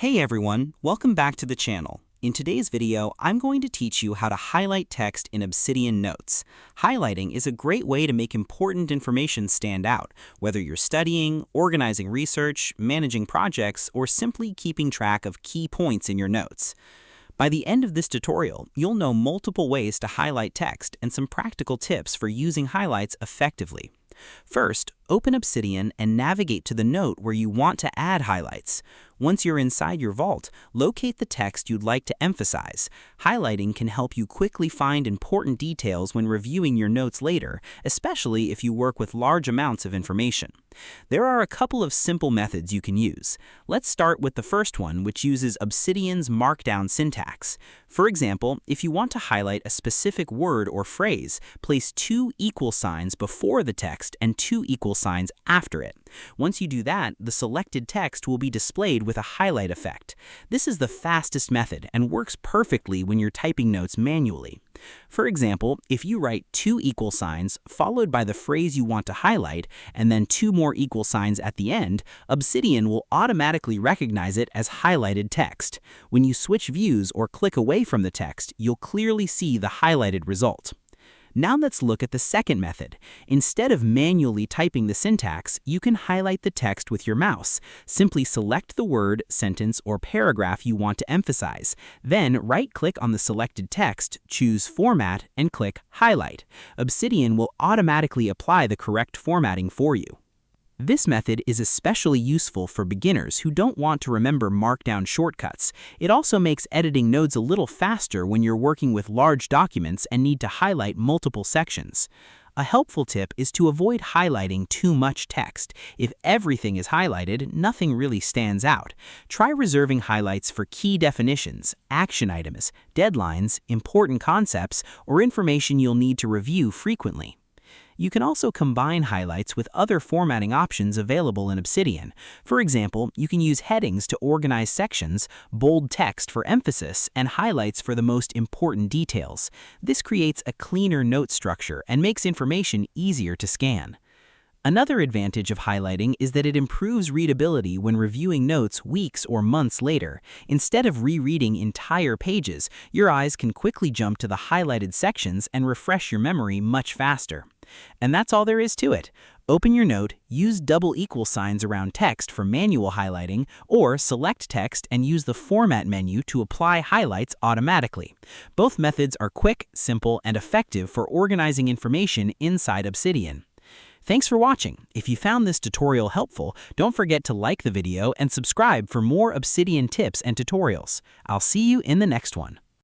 Hey everyone, welcome back to the channel. In today's video, I'm going to teach you how to highlight text in Obsidian Notes. Highlighting is a great way to make important information stand out, whether you're studying, organizing research, managing projects, or simply keeping track of key points in your notes. By the end of this tutorial, you'll know multiple ways to highlight text and some practical tips for using highlights effectively. First, open Obsidian and navigate to the note where you want to add highlights. Once you're inside your vault, locate the text you'd like to emphasize. Highlighting can help you quickly find important details when reviewing your notes later, especially if you work with large amounts of information. There are a couple of simple methods you can use. Let's start with the first one, which uses Obsidian's markdown syntax. For example, if you want to highlight a specific word or phrase, place two equal signs before the text and two equal signs after it. Once you do that, the selected text will be displayed with a highlight effect. This is the fastest method and works perfectly when you're typing notes manually. For example, if you write two equal signs followed by the phrase you want to highlight and then two more equal signs at the end, Obsidian will automatically recognize it as highlighted text. When you switch views or click away from the text, you'll clearly see the highlighted result. Now let's look at the second method. Instead of manually typing the syntax, you can highlight the text with your mouse. Simply select the word, sentence, or paragraph you want to emphasize. Then right-click on the selected text, choose Format, and click Highlight. Obsidian will automatically apply the correct formatting for you. This method is especially useful for beginners who don't want to remember markdown shortcuts. It also makes editing notes a little faster when you're working with large documents and need to highlight multiple sections. A helpful tip is to avoid highlighting too much text. If everything is highlighted, nothing really stands out. Try reserving highlights for key definitions, action items, deadlines, important concepts, or information you'll need to review frequently. You can also combine highlights with other formatting options available in Obsidian. For example, you can use headings to organize sections, bold text for emphasis, and highlights for the most important details. This creates a cleaner note structure and makes information easier to scan. Another advantage of highlighting is that it improves readability when reviewing notes weeks or months later. Instead of rereading entire pages, your eyes can quickly jump to the highlighted sections and refresh your memory much faster. And that's all there is to it. Open your note, use double equal signs around text for manual highlighting, or select text and use the Format menu to apply highlights automatically. Both methods are quick, simple, and effective for organizing information inside Obsidian. Thanks for watching. If you found this tutorial helpful, don't forget to like the video and subscribe for more Obsidian tips and tutorials. I'll see you in the next one.